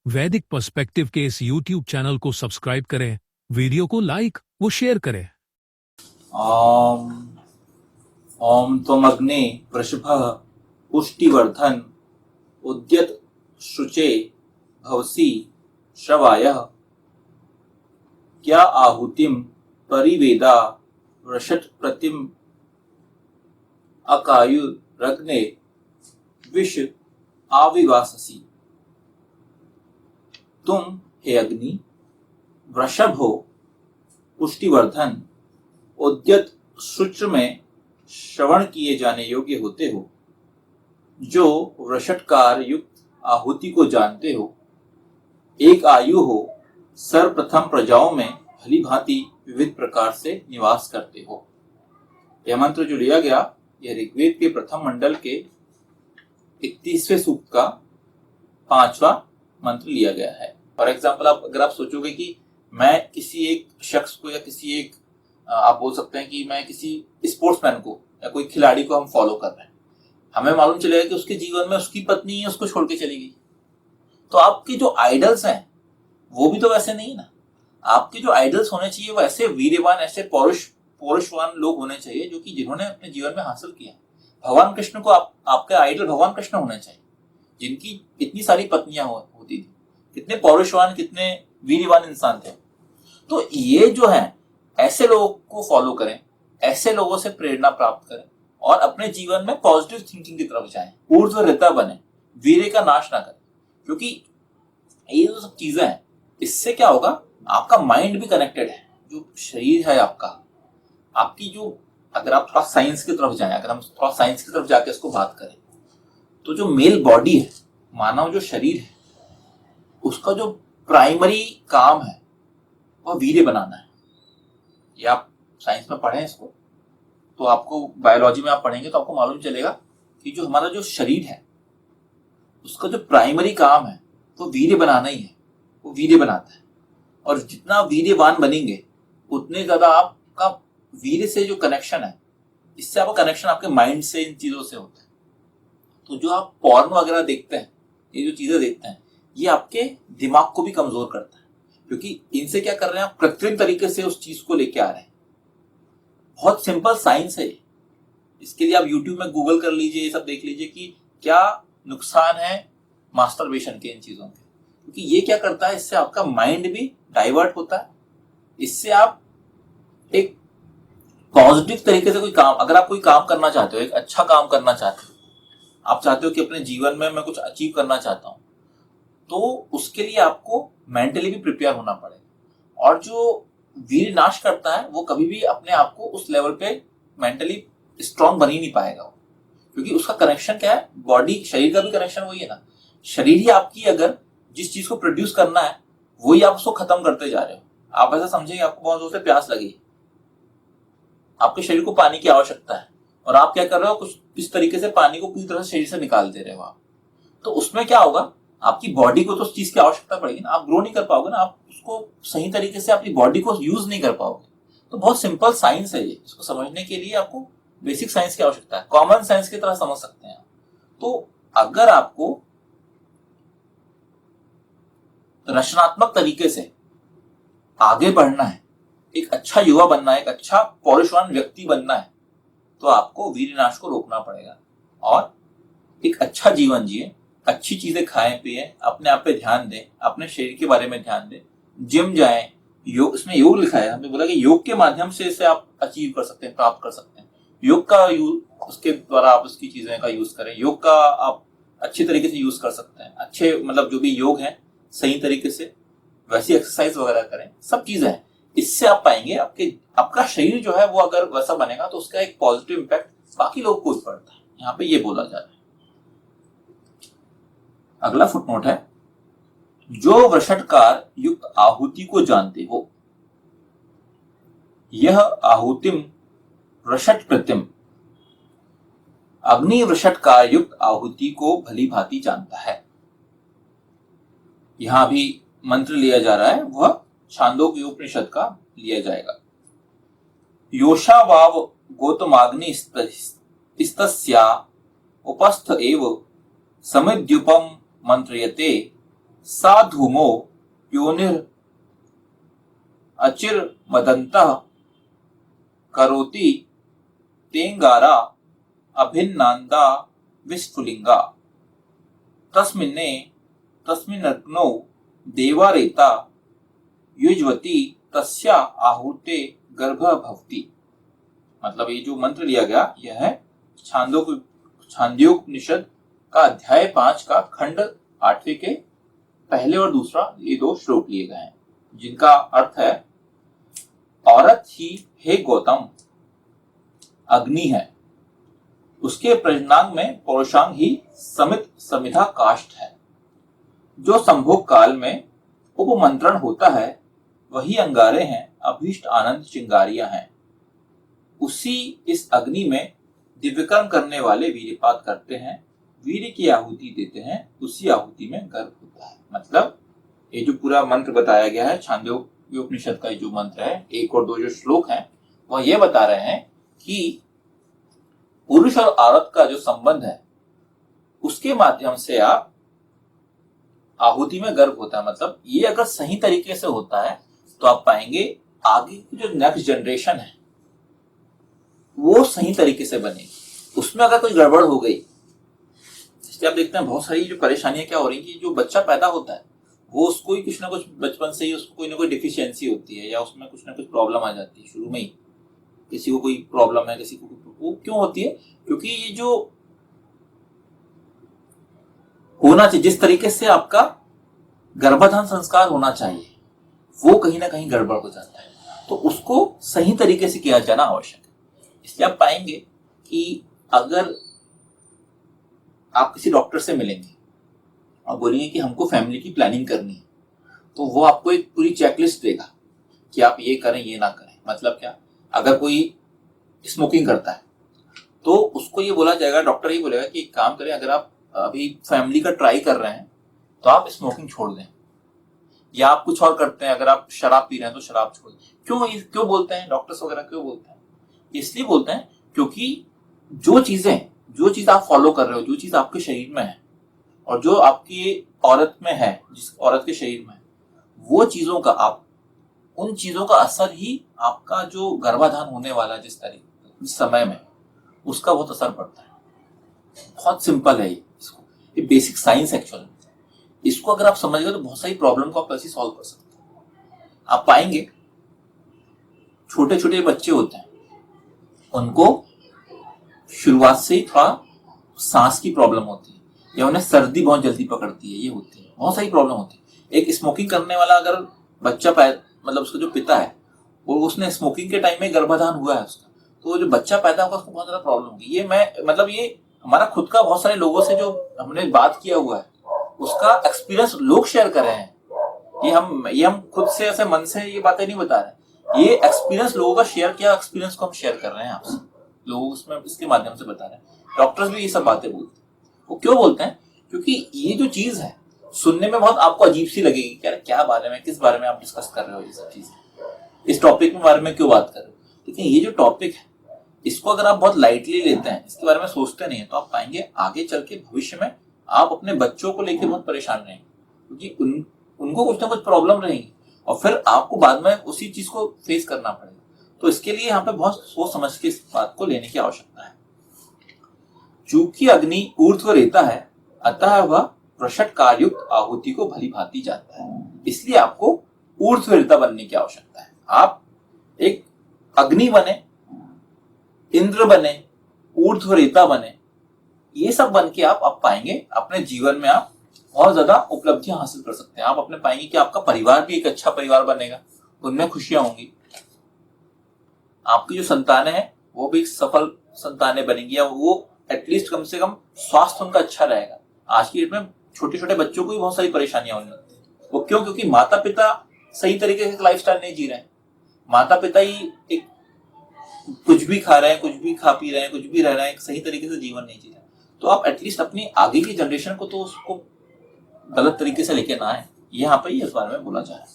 वैदिक पर्सपेक्टिव के इस YouTube चैनल को सब्सक्राइब करें, वीडियो को लाइक व शेयर करें। ओम ओम त्वमग्ने वृषभः पुष्टिवर्धन उद्यत शुचे भवसि श्रवायः क्या आहुतिम परिवेदा वृषट प्रतिम अकायुरग्ने विष आविवाससि। तुम हे अग्नि वृषभ हो, पुष्टिवर्धन उद्यत शुच्र में श्रवण किए जाने योग्य होते हो, जो वृषटकार युक्त आहुति को जानते हो, एक आयु हो, सर्वप्रथम प्रजाओं में भली भांति विविध प्रकार से निवास करते हो। यह मंत्र जो लिया गया, यह ऋग्वेद के प्रथम मंडल के 31वें सूक्त का 5वां मंत्र लिया गया है। फॉर एग्जाम्पल, अगर आप सोचोगे कि मैं किसी एक शख्स को या किसी एक आप बोल सकते हैं कि मैं किसी स्पोर्ट्समैन को या कोई खिलाड़ी को हम फॉलो कर रहे हैं, हमें मालूम चलेगा कि उसके जीवन में उसकी पत्नी ही उसको छोड़ के चली गई। तो आपके जो आइडल्स हैं वो भी तो वैसे नहीं ना। आपके जो आइडल्स होने चाहिए वो ऐसे वीरवान, ऐसे पौरुषवान लोग होने चाहिए जो कि जिन्होंने अपने जीवन में हासिल किया। भगवान कृष्ण को आपके आइडल भगवान कृष्ण होने चाहिए, जिनकी इतनी सारी पत्नियां होती थी। कितने पौरुषवान, कितने वीरवान इंसान थे। तो ये जो है, ऐसे लोगों को फॉलो करें, ऐसे लोगों से प्रेरणा प्राप्त करें और अपने जीवन में पॉजिटिव थिंकिंग की तरफ जाएं, ऊर्ध्वरेता बने, वीर्य का नाश ना करें। क्योंकि ये जो सब चीजें हैं, इससे क्या होगा, आपका माइंड भी कनेक्टेड है। जो शरीर है आपका, आपकी जो, अगर आप थोड़ा साइंस की तरफ जाएं, अगर हम थोड़ा साइंस की तरफ जाके इसको बात करें, तो जो मेल बॉडी है, मानव जो शरीर है, उसका जो प्राइमरी काम है वह वीर्य बनाना है। ये आप साइंस में पढ़ें इसको, तो आपको बायोलॉजी में आप पढ़ेंगे तो आपको मालूम चलेगा कि जो हमारा जो शरीर है, उसका जो प्राइमरी काम है वो वीर्य बनाना ही है। वो वीर्य बनाता है, और जितना वीर्यवान बनेंगे उतने ज्यादा आपका वीर्य से जो कनेक्शन है, इससे आपका कनेक्शन आपके माइंड से, इन चीजों से होता है। तो जो आप पॉर्न वगैरह देखते हैं, ये जो चीजें देखते हैं, ये आपके दिमाग को भी कमजोर करता है। क्योंकि इनसे क्या कर रहे हैं आप, कृत्रिम तरीके से उस चीज को लेके आ रहे हैं। बहुत सिंपल साइंस है। इसके लिए आप यूट्यूब में गूगल कर लीजिए, ये सब देख लीजिए कि क्या नुकसान है मास्टरबेशन के, इन चीजों के। क्योंकि ये क्या करता है, इससे आपका माइंड भी डाइवर्ट होता है। इससे आप एक पॉजिटिव तरीके से कोई काम, अगर आप कोई काम करना चाहते हो, एक अच्छा काम करना चाहते हो, आप चाहते हो कि अपने जीवन में मैं कुछ अचीव करना चाहता हूं, तो उसके लिए आपको मेंटली भी प्रिपेयर होना पड़ेगा। और जो वीर नाश करता है वो कभी भी अपने आप को उस लेवल पे मेंटली स्ट्रांग बन ही नहीं पाएगा। क्योंकि उसका कनेक्शन क्या है, बॉडी, शरीर का भी कनेक्शन वही है ना। शरीर ही आपकी, अगर जिस चीज को प्रोड्यूस करना है वही आप उसको खत्म करते जा रहे हो। आप ऐसा समझिए, आपको बहुत जोर से प्यास लगी, आपके शरीर को पानी की आवश्यकता है, और आप क्या कर रहे हो, कुछ इस तरीके से पानी को पूरी तरह से शरीर से निकाल दे रहे हो आप। तो उसमें क्या होगा, आपकी बॉडी को तो उस चीज की आवश्यकता पड़ेगी ना, आप ग्रो नहीं कर पाओगे ना, आप उसको सही तरीके से अपनी बॉडी को यूज नहीं कर पाओगे। तो बहुत सिंपल साइंस है ये, इसको समझने के लिए आपको बेसिक साइंस की आवश्यकता है, कॉमन सेंस की तरह समझ सकते हैं। तो अगर आपको रचनात्मक तरीके से आगे बढ़ना है, एक अच्छा युवा बनना है, एक अच्छा पौरुषवान व्यक्ति बनना है, तो आपको वीरनाश को रोकना पड़ेगा और एक अच्छा जीवन जिए, अच्छी चीजें खाएं पिए, अपने आप पे ध्यान दें, अपने शरीर के बारे में ध्यान दें, जिम जाएं। योग, इसमें योग लिखा है, हमने बोला कि योग के माध्यम से इसे आप अचीव कर सकते हैं, प्राप्त कर सकते हैं। योग का यूज, उसके द्वारा आप उसकी चीजें का यूज करें। योग का आप अच्छी तरीके से यूज कर सकते हैं, अच्छे मतलब जो भी योग है सही तरीके से वैसी एक्सरसाइज वगैरह करें, सब चीजें हैं। इससे आप पाएंगे आपका शरीर जो है वो अगर वैसा बनेगा तो उसका एक पॉजिटिव इम्पैक्ट बाकी लोगों को भी पड़ता है। यहाँ पे ये बोला जा रहा है। अगला फुटनोट है, जो वृषटकार युक्त आहुति को जानते हो, यह आहुतिम वृषट प्रतिम। अग्नि वृषटकार युक्त आहुति को भली भांति जानता है। यहां भी मंत्र लिया जा रहा है, वह छांदोग्य उपनिषद का लिया जाएगा। योषावाव गौतमाग्नि स्तस्या उपस्थ एव समिद्युपम मंत्रयते सा धूमो योनिर अचिर मदंतः करोति तेंगारा अभिन्नांदा विस्फुलिंगा तस्मिन्ने तस्मिन्नग्नौ देवारेता युज्वती तस्या आहूते गर्भ भवति। मतलब ये जो मंत्र लिया गया यह है छांदोग्योपनिषद का अध्याय 5 का खंड 8वें के पहले और दूसरा ये दो श्लोक लिए गए हैं, जिनका अर्थ है औरत ही हे गौतम अग्नि है, उसके प्रजनांग में पौरुषांग ही समित समिधा काष्ठ है। जो संभोग काल में उपमंत्रण होता है वही अंगारे हैं, अभीष्ट आनंद चिंगारियां हैं। उसी इस अग्नि में दिव्यकर्म करने वाले वीर्यपात करते हैं, वीर्य की आहुति देते हैं, उसी आहुति में गर्भ होता है। मतलब ये जो पूरा मंत्र बताया गया है छांदोग्योपनिषद का जो मंत्र है 1 और 2 जो श्लोक हैं वह यह बता रहे हैं कि पुरुष और औरत का जो संबंध है उसके माध्यम से आप आहुति में गर्भ होता है। मतलब ये अगर सही तरीके से होता है तो आप पाएंगे आगे की जो नेक्स्ट जनरेशन है वो सही तरीके से बनेगी। उसमें अगर कोई गड़बड़ हो गई, इसलिए आप देखते हैं बहुत सारी जो परेशानियां क्या हो रही कि जो बच्चा पैदा होता है वो उसको ही कुछ ना कुछ बचपन से ही उसको कोई ना कोई डिफिशियंसी होती है या उसमें कुछ ना कुछ प्रॉब्लम आ जाती है शुरू में ही। किसी को कोई प्रॉब्लम है, किसी को वो क्यों होती है? क्योंकि ये जो होना चाहिए, जिस तरीके से आपका गर्भाधान संस्कार होना चाहिए वो कहीं ना कहीं गड़बड़ हो जाता है, तो उसको सही तरीके से किया जाना आवश्यक है। इसलिए आप पाएंगे कि अगर आप किसी डॉक्टर से मिलेंगे और बोलेंगे कि हमको फैमिली की प्लानिंग करनी है, तो वो आपको एक पूरी चेकलिस्ट देगा कि आप ये करें ये ना करें। मतलब क्या, अगर कोई स्मोकिंग करता है तो उसको ये बोला जाएगा, डॉक्टर ये बोलेगा कि एक काम करें, अगर आप अभी फैमिली का ट्राई कर रहे हैं तो आप स्मोकिंग छोड़ दें, या आप कुछ और करते हैं, अगर आप शराब पी रहे हैं तो शराब छोड़ दें। क्यों बोलते हैं डॉक्टर्स वगैरह, क्यों बोलते हैं? इसलिए बोलते हैं क्योंकि जो चीज आप फॉलो कर रहे हो, जो चीज आपके शरीर में है और जो आपकी औरत में है, जिस औरत के शरीर में है, वो चीजों का आप उन चीजों का असर ही आपका जो गर्भाधान होने वाला जिस समय में उसका बहुत असर पड़ता है। बहुत सिंपल है ये बेसिक साइंस एक्चुअल। इसको अगर आप समझ गए तो बहुत सारी प्रॉब्लम को आप ऐसे सॉल्व कर सकते हैं। आप पाएंगे छोटे छोटे बच्चे होते हैं, उनको शुरुआत से ही थोड़ा सांस की प्रॉब्लम होती है या उन्हें सर्दी बहुत जल्दी पकड़ती है, ये होती है, बहुत सारी प्रॉब्लम होती है। एक स्मोकिंग करने वाला अगर बच्चा मतलब उसका जो पिता है वो उसने स्मोकिंग के टाइम में गर्भाधान हुआ है उसका, तो वो जो बच्चा पैदा होगा उसको बहुत ज्यादा प्रॉब्लम होगी। ये हमारा खुद का बहुत सारे लोगों से जो हमने बात किया हुआ है उसका एक्सपीरियंस लोग शेयर कर रहे हैं। ये हम खुद से ऐसे मन से ये बातें नहीं बता रहे, ये एक्सपीरियंस लोगों का शेयर किया एक्सपीरियंस को हम शेयर कर रहे हैं आपसे, लोग उसमें इसके माध्यम से बता रहे हैं। डॉक्टर्स भी ये सब बातें बोलते हैं। वो क्यों बोलते हैं? क्योंकि ये जो चीज है सुनने में बहुत आपको अजीब सी लगेगी, क्या बारे में, किस बारे में आप डिस्कस कर रहे हो, ये सब चीजें, इस टॉपिक में बारे में क्यों बात कर रहे हो। लेकिन ये जो टॉपिक है इसको अगर आप बहुत लाइटली लेते हैं, इसके बारे में सोचते नहीं है, तो आप पाएंगे आगे चल के भविष्य में आप अपने बच्चों को लेकर बहुत परेशान रहेंगे, क्योंकि उनको कुछ ना कुछ प्रॉब्लम रहेगी और फिर आपको बाद में उसी चीज को फेस करना पड़ेगा। तो इसके लिए यहाँ पे बहुत सोच समझ के इस बात को लेने की आवश्यकता है। चूंकि अग्नि ऊर्ध्व रेता है अतः वह प्रषट कार्ययुक्त आहुति को भली भांति जानता है, इसलिए आपको ऊर्ध्व रेता बनने की आवश्यकता है। आप एक अग्नि बने, इंद्र बने, ऊर्ध्व रेता बने, ये सब बन के आप पाएंगे अपने जीवन में आप बहुत ज्यादा उपलब्धियां हासिल कर सकते हैं। आप अपने पाएंगे कि आपका परिवार भी एक अच्छा परिवार बनेगा, उनमें खुशियां होंगी, आपकी जो संतानें हैं वो भी सफल संतानें बनेंगी, या वो एटलीस्ट कम से कम स्वास्थ्य उनका अच्छा रहेगा। आज की डेट में छोटे छोटे बच्चों को भी बहुत सारी परेशानियां होने लगती है। वो क्यों? क्योंकि माता पिता सही तरीके से लाइफस्टाइल नहीं जी रहे हैं। माता पिता ही एक कुछ भी खा रहे हैं, कुछ भी खा पी रहे हैं, कुछ भी रह रहे हैं, सही तरीके से जीवन नहीं जी रहे। तो आप एटलीस्ट अपनी आगे की जनरेशन को तो उसको गलत तरीके से लेके ना आए। यहाँ पे इस बारे में बोला जा रहा है।